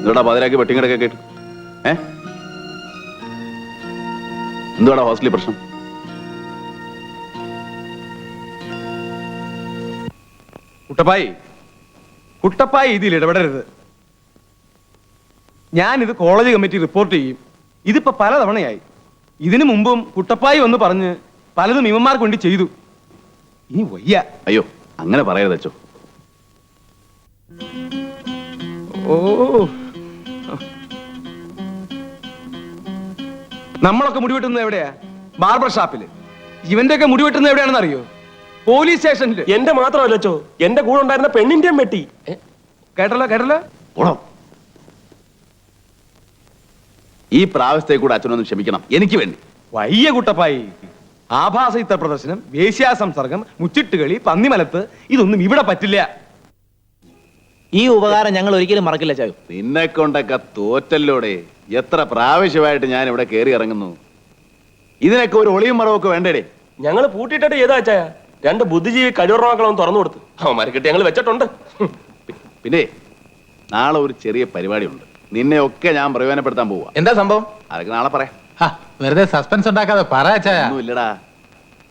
എന്താടാ പാതിരാക്കി വെട്ടിങ്ങടൊക്കെ കേട്ടു? എന്തുവാടാ ഹോസ്റ്റലിൽ പ്രശ്നം? കുട്ടപ്പായി ഇതിൽ ഇടപെടരുത്. ഞാനിത് കോളേജ് കമ്മിറ്റി റിപ്പോർട്ട് ചെയ്യും. ഇതിപ്പോ പലതവണയായി. ഇതിനു മുമ്പും കുട്ടപ്പായി വന്ന് പറഞ്ഞ് പലതും ഇവന്മാർക്ക് വേണ്ടി ചെയ്തു. ഇനി വയ്യ. അയ്യോ, അങ്ങനെ പറയരുത് അച്ചോ. ഓ, നമ്മളൊക്കെ മുടിവെട്ടുന്നത് എവിടെയാ? ബാർബർ ഷാപ്പില്. ഇവന്റെ ഒക്കെ മുടിവെട്ടുന്നത് എവിടെയാണെന്ന് അറിയോ? പോലീസ് സ്റ്റേഷനില്. എന്റെ മാത്രമല്ല അച്ചോ, എന്റെ കൂടെ ഉണ്ടായിരുന്ന പെണ്ണിന്റെയും വെട്ടി. കേട്ടല്ലോ. ഓടോ, ഈ പ്രാവശ്യത്തെ കൂടെ അച്ഛനൊന്ന് ക്ഷമിക്കണം, എനിക്ക് വേണ്ടി. വയ്യ കുട്ടപ്പായി. ആഭാസ ഇത്ര പ്രദർശനം, വേശ്യാ സംസർഗം, മുച്ചിട്ടുകളി, പന്നിമലത്ത്, ഇതൊന്നും ഇവിടെ പറ്റില്ല. ഈ ഉപകാരം ഞങ്ങൾ ഒരിക്കലും മറക്കില്ല ചായു. നിന്നെ കൊണ്ടൊക്കെ തോറ്റല്ലോടെ. എത്ര പ്രാവശ്യമായിട്ട് ഞാൻ ഇവിടെ കയറി ഇറങ്ങുന്നു. ഇതിനൊക്കെ ഒരു ഒളിയും മറവൊക്കെ വേണ്ടേ? ഞങ്ങൾ പൂട്ടിയിട്ടിട്ട് ഏതാ അച്ചായ? 2 ബുദ്ധിജീവി കഴിവുറവാക്കളൊന്നും തുറന്നു കൊടുത്തു. അവന്മാരെ കിട്ടി ഞങ്ങൾ വെച്ചിട്ടുണ്ട്. പിന്നെ നാളെ ഒരു ചെറിയ പരിപാടി ഉണ്ട്. നിന്നെയൊക്കെ ഞാൻ പ്രയോജനപ്പെടുത്താൻ പോവാ. എന്താ സംഭവം? അതൊക്കെ നാളെ പറയാം. വെറുതെ സസ്പെൻസ് ഉണ്ടാക്കാതെ ഒന്നുമില്ലടാ.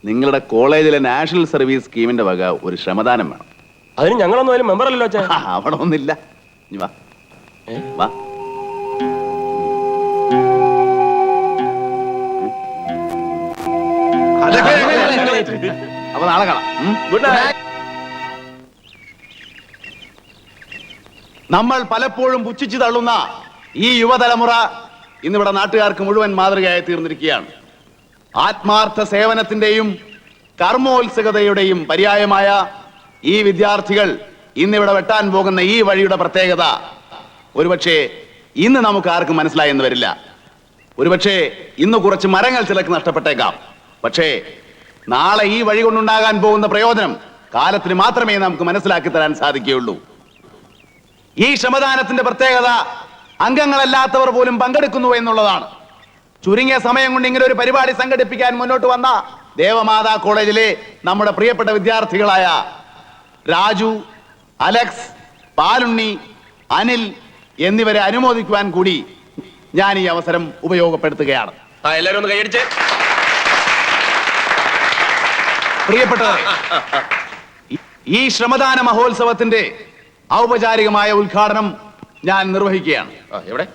നിങ്ങളുടെ കോളേജിലെ നാഷണൽ സർവീസ് സ്കീമിന്റെ വക ഒരു ശ്രമദാനം വേണം. അതിന് ഞങ്ങളൊന്നും അതിൽ മെമ്പർ അല്ലല്ലോ അച്ചായ. അവിടെ ഒന്നില്ല. വാ വാ. അപ്പൊ നാളെ കാണാം. Good night. നമ്മൾ പലപ്പോഴും പുച്ഛിച്ചു തള്ളുന്ന ഈ യുവതലമുറ ഇന്നിവിടെ നാട്ടുകാർക്ക് മുഴുവൻ മാതൃകയായി തീർന്നിരിക്കുകയാണ്. ആത്മാർത്ഥ സേവനത്തിന്റെയും കർമ്മോത്സുകതയുടെയും പര്യായമായ ഈ വിദ്യാർത്ഥികൾ ഇന്നിവിടെ വെട്ടാൻ പോകുന്ന ഈ വഴിയുടെ പ്രത്യേകത ഒരുപക്ഷെ ഇന്ന് നമുക്ക് ആർക്കും മനസ്സിലായെന്ന് വരില്ല. ഒരുപക്ഷെ ഇന്ന് കുറച്ച് മരങ്ങൾ ചിലക്ക് നഷ്ടപ്പെട്ടേക്കാം. പക്ഷേ നാളെ ഈ വഴി കൊണ്ടുണ്ടാകാൻ പോകുന്ന പ്രയോജനം കാലത്തിന് മാത്രമേ നമുക്ക് മനസ്സിലാക്കി തരാൻ സാധിക്കുകയുള്ളൂ. ഈ ശ്രമദാനത്തിന്റെ പ്രത്യേകത അംഗങ്ങളല്ലാത്തവർ പോലും പങ്കെടുക്കുന്നു എന്നുള്ളതാണ്. ചുരുങ്ങിയ സമയം കൊണ്ട് ഇങ്ങനെ ഒരു പരിപാടി സംഘടിപ്പിക്കാൻ മുന്നോട്ട് വന്ന ദേവമാതാ കോളേജിലെ നമ്മുടെ പ്രിയപ്പെട്ട വിദ്യാർത്ഥികളായ രാജു, അലക്സ്, പാലുണ്ണി, അനിൽ എന്നിവരെ അനുമോദിക്കുവാൻ കൂടി ഞാൻ ഈ അവസരം ഉപയോഗപ്പെടുത്തുകയാണ്. എല്ലാവരും ഒന്ന് കൈയടിച്ച്. പ്രിയപ്പെട്ടവരെ, ഈ ശ്രമദാന മഹോത്സവത്തിന്റെ ഔപചാരികമായ ഉദ്ഘാടനം ഞാൻ നിർവഹിക്കുകയാണ്. എവിടെ?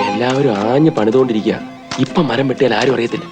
എല്ലാവരും ആഞ്ഞ് പണിതുകൊണ്ടിരിക്കുക. ഇപ്പൊ മരം വെട്ടിയാൽ ആരും അറിയത്തില്ല.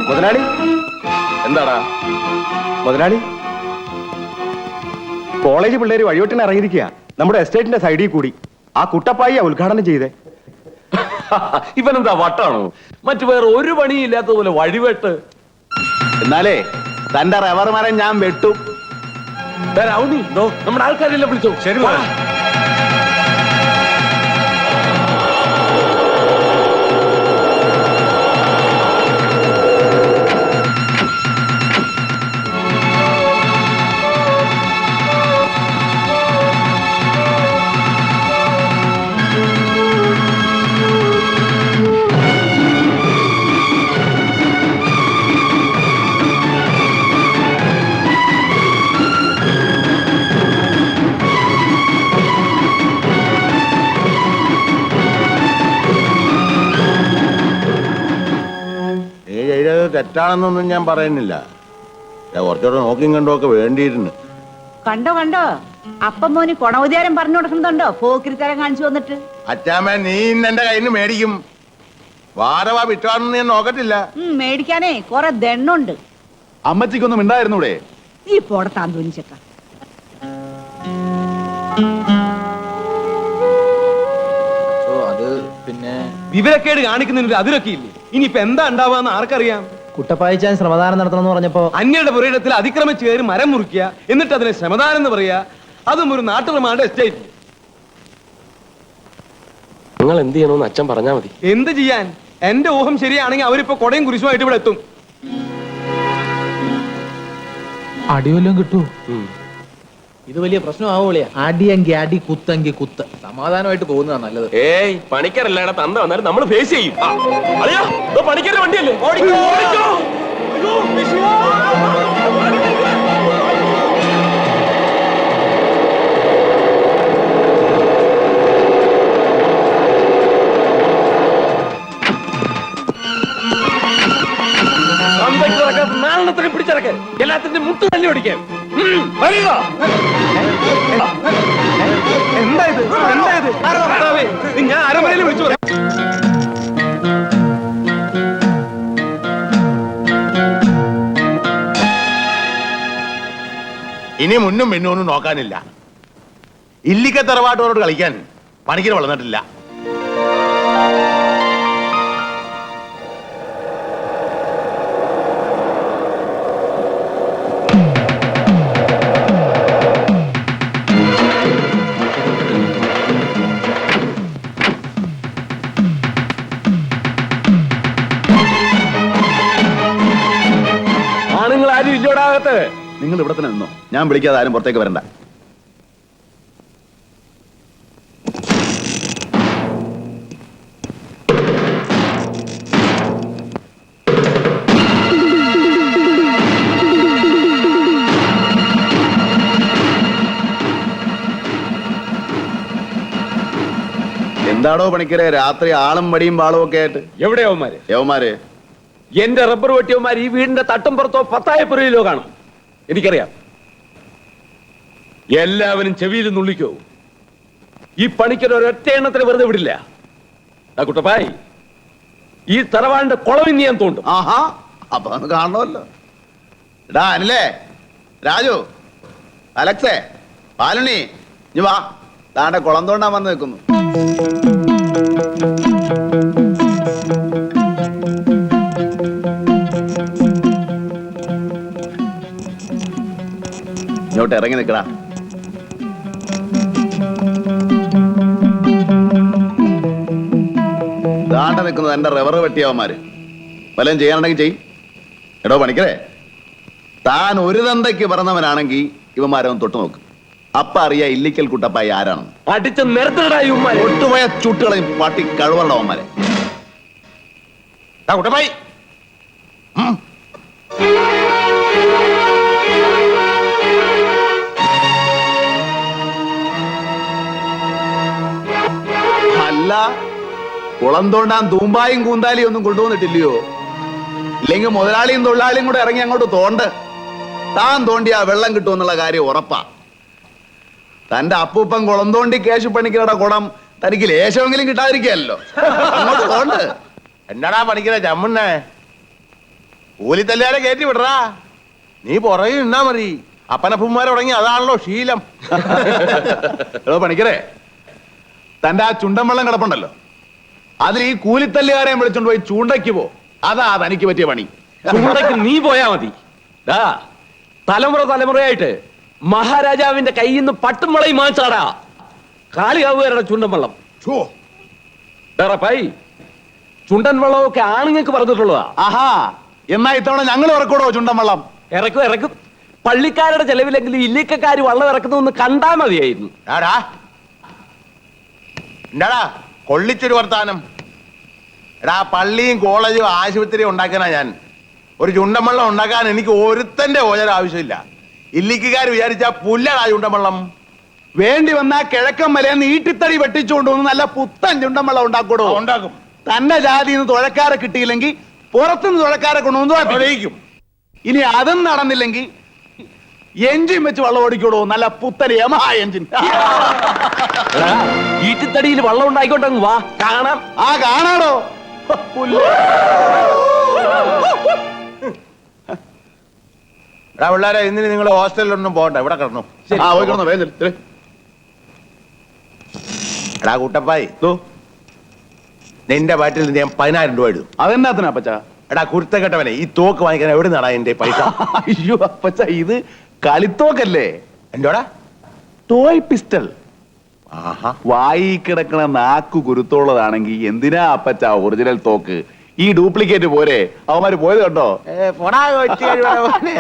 മുതലാളി, എന്താടാ മുതലാളി, കോളേജ് പിള്ളേര് വഴിവെട്ടിന് ഇറങ്ങിയിരിക്കുക. നമ്മുടെ എസ്റ്റേറ്റിന്റെ സൈഡിൽ കൂടി. ആ കുട്ടപ്പായി ഉദ്ഘാടനം ചെയ്തേ. ഇവനെന്താ വട്ടാണോ? മറ്റു വേറെ ഒരു പണിയില്ലാത്തതുപോലെ വഴിവെട്ട്. എന്നാലേ തന്റെ റബ്ബർ മരം ഞാൻ വെട്ടും. നമ്മുടെ ആൾക്കാരെല്ലാം വിളിച്ചോ. ശരി. തെറ്റാണെന്നൊന്നും ഞാൻ പറയുന്നില്ല. കുറച്ചുകൂടെ നോക്കിയും കണ്ടോ ഒക്കെ വേണ്ടിയിരുന്നു. കണ്ടോ കണ്ടോ അപ്പം മോന് കൊണവുദ്യാരം പറഞ്ഞു കൊടുക്കുന്നുണ്ടോ പോക്കിരിത്തരം കാണിച്ചു വന്നിട്ട്. അച്ചാമ്മ നീ ഇന്ന് എന്റെ കയ്യിൽ നിന്ന് മേടിക്കും. വാരവാ വിട്ടാണെന്ന് ഞാൻ നോക്കത്തില്ല. മേടിക്കാനേ കൊറേ ദണ്ണുണ്ട്. അമ്മച്ചിക്കൊന്നും ഉണ്ടായിരുന്നൂടെ? നീ പോടത്താൻ തോന്നിച്ചക്ക. അത് പിന്നെ വിവരക്കേട് കാണിക്കുന്നതിന് അതിലൊക്കെ ഇല്ലേ? ഇനിയിപ്പോ എന്താ ഉണ്ടാവാന്ന് ആർക്കറിയാം? കുട്ടപ്പായിച്ചാൻ ശ്രമദാനം നടത്തണമെന്ന് പറഞ്ഞപ്പോ അന്യരുടെ പുരയിടത്തിൽ അതിക്രമിച്ച് കയറി മരം മുറിക്കുക, എന്നിട്ട് അതിനെ ശ്രമദാനം എന്ന് പറയാ, അതും ഒരു നാട്ടുപ്രമാണ എസ്റ്റേറ്റ്. നിങ്ങൾ എന്ത് ചെയ്യണമെന്ന് അച്ഛൻ പറഞ്ഞാ മതി. എന്ത് ചെയ്യാൻ? എന്റെ ഊഹം ശരിയാണെങ്കിൽ അവരിപ്പോ കൊടയും കുരിശുമായിട്ട് ഇവിടെ എത്തും. അടിവല്ലോ കിട്ടൂ. ഇത് വലിയ പ്രശ്നമാവൂളിയാ. അടിയെങ്കി അടി, കുത്തെങ്കി കുത്ത്. സമാധാനമായിട്ട് പോകുന്നതാ നല്ലത്. ഏയ് പണിക്കരല്ല ഇവിടെ തന്ത വന്നാലും നമ്മൾ ഫേസ് ചെയ്യും. അതെയോ പണിക്കരുടെ വണ്ടിയല്ലേ? ഓടിക്കോ, ഓടിക്കോ. അയ്യോ, വിഷുവാ. നാലെണ്ണത്തിനെ പിടിച്ചിറക്കാൻ എല്ലാത്തിന്റെ മുട്ട് തല്ലി ഓടിക്കാൻ. എന്തായത്? എന്തായത്? കർത്താവേ, ഞാൻ അരമനയിൽ വിളിച്ചു പറയാം. ഇനി മുന്നും പിന്നൊന്നും നോക്കാനില്ല. ഇല്ലിക്ക തറവാട്ടോരോട് കളിക്കാൻ പണിക്കര് വളർന്നിട്ടില്ല. ആണുങ്ങൾ ആരും ഇല്ലോടാകത്ത്. നിങ്ങൾ ഇവിടെ തന്നെ നിന്നോ, ഞാൻ വിളിക്കാതെ ആരും പുറത്തേക്ക് വരണ്ട. എന്താടോ പണിക്കരെ രാത്രി ആളും വടിയും വാളും ഒക്കെ ആയിട്ട്? എവിടെയാവന്മാര്? യവന്മാര് എന്റെ റബ്ബർ വെട്ടിയവന്മാർ ഈ വീടിന്റെ തട്ടും പുറത്തോ 10,000 കാണും. എനിക്കറിയാം. എല്ലാവരും ചെവിയിൽ നുള്ളിക്കോ. ഈ പണിക്കൊരു ഒരൊറ്റ എണ്ണത്തിന് വെറുതെ വിടില്ല. കുട്ടപ്പായി, ഈ തറവാടിന്റെ കുളവിന്ന് ഞാൻ തോണ്ടും. ആഹാ, അപ്പൊ അത് കാണണമല്ലോ. എടാ അനിലേ, രാജു, അലക്സേ, പാലുണ്ണി, ഇനി വാ. താണ്ടെ കുളം തോണ്ടാൻ വന്ന് നിൽക്കുന്നു. ഇങ്ങോട്ട് ഇറങ്ങി നിൽക്കടാ. താണ്ട നിൽക്കുന്നത് എന്റെ റബ്ബർ വെട്ടിയവന്മാര്. വല്ലതും ചെയ്യാനുണ്ടെങ്കിൽ ചെയ്. എടോ പണിക്കരെ, താൻ ഒരു തന്തയ്ക്ക് പറഞ്ഞവനാണെങ്കിൽ ഇവന്മാരൊന്ന് തൊട്ടു നോക്ക്. അപ്പ അറിയാ ഇല്ലിക്കൽ കുട്ടപ്പായി ആരാണെന്ന്. അടിച്ച് നിരത്തിടായി ഒട്ടുപോയ ചുട്ടുകളെയും പാട്ടി കഴിവുള്ള അവന്മാരെ. കുട്ടപ്പായി, അല്ല, കുളം തോണ്ടാൻ തൂമ്പായും കൂന്താലിയും ഒന്നും കൊണ്ടുവന്നിട്ടില്ലയോ? ഇല്ലെങ്കിൽ മുതലാളിയും തൊഴിലാളിയും കൂടെ ഇറങ്ങി അങ്ങോട്ട് തോണ്ട്. താൻ തോണ്ടിയാ വെള്ളം കിട്ടുമെന്നുള്ള കാര്യം ഉറപ്പാ. തന്റെ അപ്പൂപ്പൻ കുളം തോണ്ടി കേശു പണിക്കരുടെ കുളം തനിക്ക് ലേശമെങ്കിലും കിട്ടാതിരിക്കല്ലോ. അങ്ങോട്ട് തോണ്ട്. എന്നാടാ പണിക്കരെ ചമ്മുന്നേ? കൂലിത്തല്ലാരെ കയറ്റി വിടറാ. നീ പുറകെ നിന്നാ മതി. അപ്പനപ്പന്മാരെ തുടങ്ങി അതാണല്ലോ ശീലം. എടോ പണിക്കരെ, തന്റെ ആ ചുണ്ടൻ വെള്ളം കിടപ്പുണ്ടല്ലോ, അതിൽ ഈ കൂലിത്തല്ലുകാരെ വിളിച്ചോണ്ട് പോയി ചൂണ്ടയ്ക്ക് പോ. അതാ തനിക്ക് പറ്റിയ പണി. ചൂണ്ടയ്ക്ക് നീ പോയാ മതി. തലമുറ തലമുറയായിട്ട് മഹാരാജാവിന്റെ കയ്യിൽ നിന്ന് പട്ടും വളയും മാച്ചാടാ കാളികാവുകാരുടെ ചുണ്ടൻ വെള്ളം. പായി, ചുണ്ടൻ വെള്ളമൊക്കെ ആണുങ്ങൾക്ക് പറഞ്ഞിട്ടുള്ളതാ. ആഹാ, എന്നാ ഇത്തവണ ഞങ്ങൾ ഇറക്കൂടോ ചുണ്ടൻ വെള്ളം? ഇറക്കും ഇറക്കും. പള്ളിക്കാരുടെ ചെലവിലെങ്കിലും ഇല്ലിക്കക്കാര് വെള്ളം ഇറക്കുന്നൊന്ന് കണ്ടാ മതിയായിരുന്നു. എന്താടാ കൊള്ളിച്ചൊരു വർത്താനം? എടാ പള്ളിയും കോളേജും ആശുപത്രിയും ഉണ്ടാക്കാനാ ഞാൻ. ഒരു ചുണ്ടൻ വെള്ളം ഉണ്ടാക്കാൻ എനിക്ക് ഒരുത്തന്റെ ഓജര ആവശ്യമില്ല. ഇല്ലിക്കാർ വിചാരിച്ചാ പുല്ലടാ ചുണ്ടൻ വെള്ളം. വേണ്ടി വന്നാ കിഴക്കൻ മലയെന്ന് ഈട്ടിത്തടി വെട്ടിച്ചുകൊണ്ട് വന്ന് നല്ല പുത്തൻ ചുണ്ടൻ വെള്ളം ഉണ്ടാക്കൂടോ? ഉണ്ടാക്കും. തന്നെ ജാതിയിൽ നിന്ന് തുഴക്കാരെ കിട്ടിയില്ലെങ്കിൽ പുറത്തുനിന്ന് തുഴക്കാരെ കൊണ്ടുവന്നു. ഇനി അതും നടന്നില്ലെങ്കിൽ എഞ്ചിൻ വെച്ച് വള്ളം ഓടിക്കോളൂ, നല്ല പുത്തൻ യമഹ എഞ്ചിൻ. ഈറ്റിത്തടിയിൽ വള്ളം ഉണ്ടായിക്കോട്ടെ, വാ കാണാം. ആ കാണാടോ. പുല്ല്. എടാ പിള്ളേരെ, ഇന്നിന് നിങ്ങൾ ഹോസ്റ്റലിലൊന്നും പോകണ്ട, ഇവിടെ കിടന്നു. ആ പോയിക്കോണോ, വേഗം ചെല്ല്. എടാ കുട്ടപ്പായി, ദോ, നിന്റെ പാറ്റിൽ ഞാൻ 10,000 രൂപ ഇടും. അതെന്നാത്തിനാ അപ്പച്ച? എടാ കുരുത്തക്കെട്ടവനെ, ഈ തോക്ക് വാങ്ങിക്കാൻ എവിടെ നടാ എന്റെ പൈസ? അയ്യോ അപ്പച്ച, ഇത് കളിത്തോക്കല്ലേ, എന്റോടാ? Toy pistol. ആഹാ. വായി കിടക്കണ നാക്കു കുരുത്തുള്ളതാണെങ്കിൽ എന്തിനാ അപ്പച്ച ഒറിജിനൽ തോക്ക്? ഈ ഡ്യൂപ്ലിക്കേറ്റ് പോരെ? അവന്മാര് പോയത് കണ്ടോ? പോടാ കൊച്ചു കഴിവനെ.